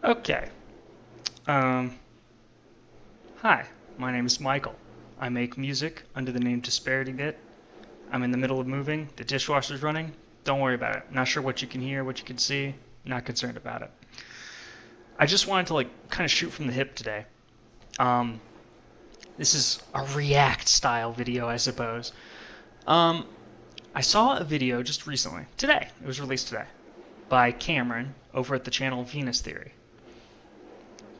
Okay. Um, Hi, my name is Michael. I make music under the name Disparity Bit. I'm in the middle of moving. The dishwasher's running. Don't worry about it. Not sure what you can hear, what you can see. Not concerned about it. I just wanted to kind of shoot from the hip today. Um, this is a React style video, I suppose. Um, I saw a video just recently, today. It was released today by Cameron over at the channel Venus Theory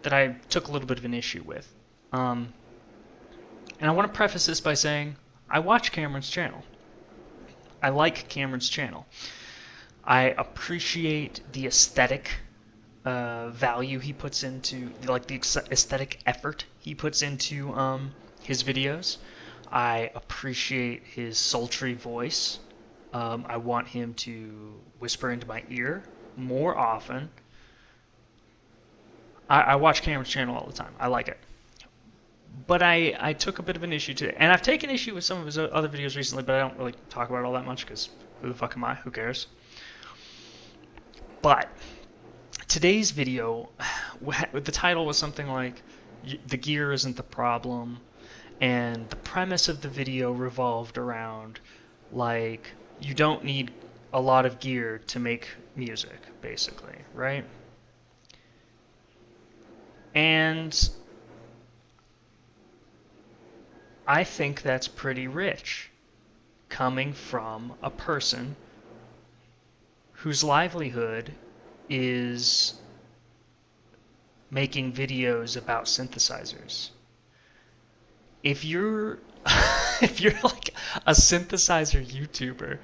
that I took a little bit of an issue with. Um, And I want to preface this by saying I watch Cameron's channel. I like Cameron's channel. I appreciate the aesthetic value he puts into, like the aesthetic effort he puts into his videos. I appreciate his sultry voice. I want him to whisper into my ear more often. I watch Cameron's channel all the time. I like it. But I took a bit of an issue today. And I've taken issue with some of his other videos recently, but I don't really talk about it all that much because who the fuck am I? Who cares? But today's video, the title was something like "The gear isn't the problem," and the premise of the video revolved around like you don't need a lot of gear to make music, basically, right? And I think that's pretty rich coming from a person whose livelihood is making videos about synthesizers. If you're if you're like a synthesizer YouTuber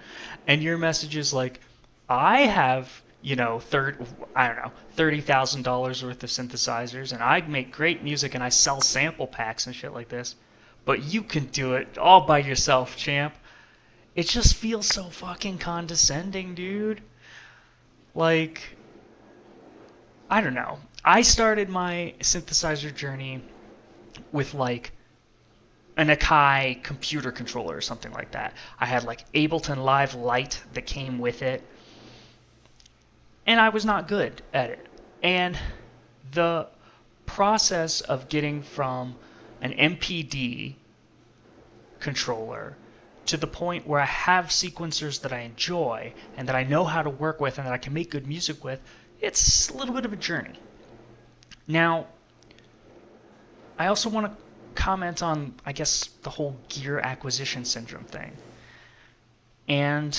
and your message is like, I have, I don't know, $30,000 worth of synthesizers and I make great music and I sell sample packs and shit like this, but you can do it all by yourself, champ. It just feels so fucking condescending, dude. Like, I don't know. I started my synthesizer journey with like an Akai computer controller or something like that. I had like Ableton Live Lite that came with it, and I was not good at it. And the process of getting from an MPD controller to the point where I have sequencers that I enjoy and that I know how to work with and that I can make good music with, it's a little bit of a journey. Now, I also want to comment on, I guess, the whole gear acquisition syndrome thing. And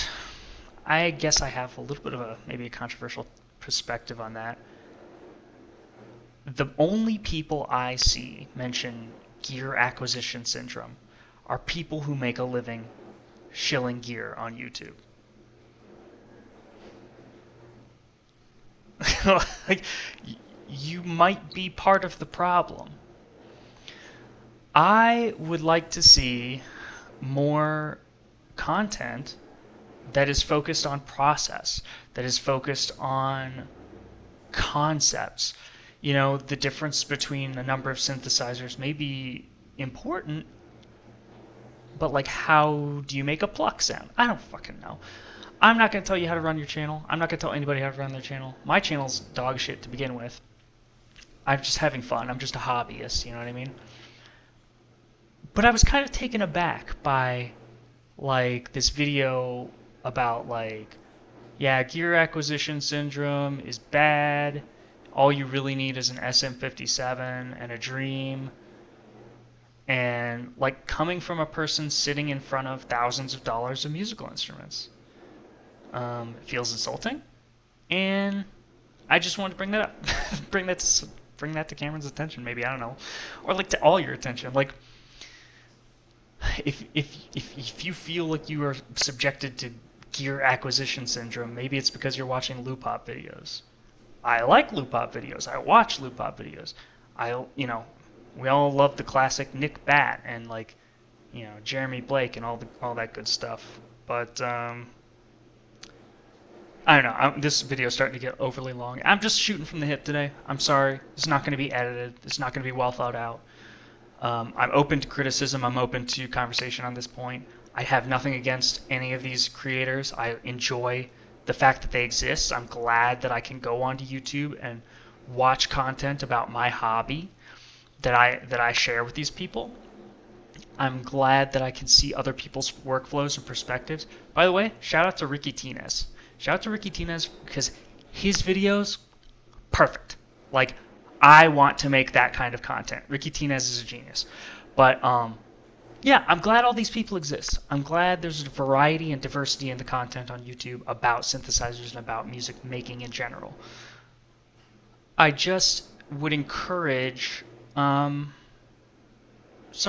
I guess I have a little bit of maybe a controversial perspective on that. The only people I see mention gear acquisition syndrome are people who make a living shilling gear on YouTube. Like, you might be part of the problem. I would like to see more content that is focused on process, that is focused on concepts. The difference between a number of synthesizers may be important, but like, how do you make a pluck sound? I don't fucking know. I'm not going to tell you how to run your channel. I'm not going to tell anybody how to run their channel. My channel's dog shit to begin with. I'm just having fun. I'm just a hobbyist, you know what I mean? But I was kind of taken aback by like this video about like, yeah, gear acquisition syndrome is bad. All you really need is an SM57 and a dream. And like, coming from a person sitting in front of thousands of dollars of musical instruments. It feels insulting, and I just wanted to bring that up, bring that to Cameron's attention. Maybe, I don't know, or like to all your attention. Like, if you feel like you are subjected to gear acquisition syndrome, maybe it's because you're watching loop hop videos. I like loop hop videos. I watch loop hop videos. We all love the classic Nick Bat and like, Jeremy Blake and all that good stuff. But I don't know. This video is starting to get overly long. I'm just shooting from the hip today. I'm sorry. It's not going to be edited. It's not going to be well thought out. I'm open to criticism. I'm open to conversation on this point. I have nothing against any of these creators. I enjoy the fact that they exist. I'm glad that I can go onto YouTube and watch content about my hobby that I share with these people. I'm glad that I can see other people's workflows and perspectives. By the way, shout out to Ricky Tinez. Shout out to Ricky Tinez because his videos, perfect. Like, I want to make that kind of content. Ricky Tinez is a genius. But yeah, I'm glad all these people exist. I'm glad there's a variety and diversity in the content on YouTube about synthesizers and about music making in general. I just would encourage some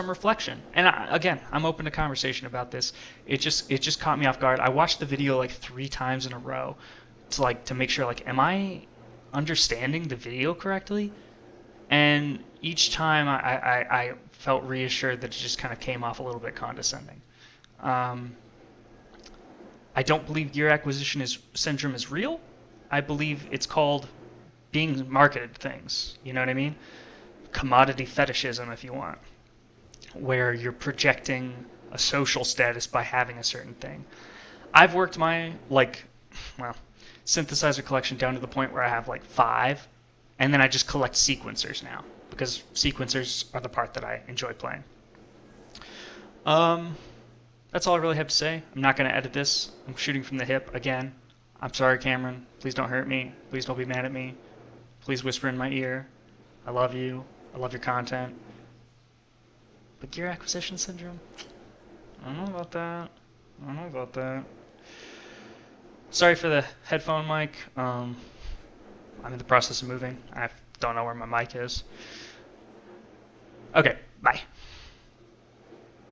reflection. And again, I'm open to conversation about this. It just caught me off guard. I watched the video like 3 times in a row to make sure, like, am I understanding the video correctly? And each time I felt reassured that it just kind of came off a little bit condescending. Um, I don't believe gear acquisition syndrome is real. I believe it's called being marketed things. You know what I mean? Commodity fetishism, if you want, where you're projecting a social status by having a certain thing. I've worked my well, synthesizer collection down to the point where I have like 5, and then I just collect sequencers now because sequencers are the part that I enjoy playing. Um, that's all I really have to say. I'm not going to edit this. I'm shooting from the hip again. I'm sorry, Cameron. Please don't hurt me. Please don't be mad at me. Please whisper in my ear. I love you. I love your content. But gear acquisition syndrome? I don't know about that. I don't know about that. Sorry for the headphone mic. I'm in the process of moving. I don't know where my mic is. Okay, bye.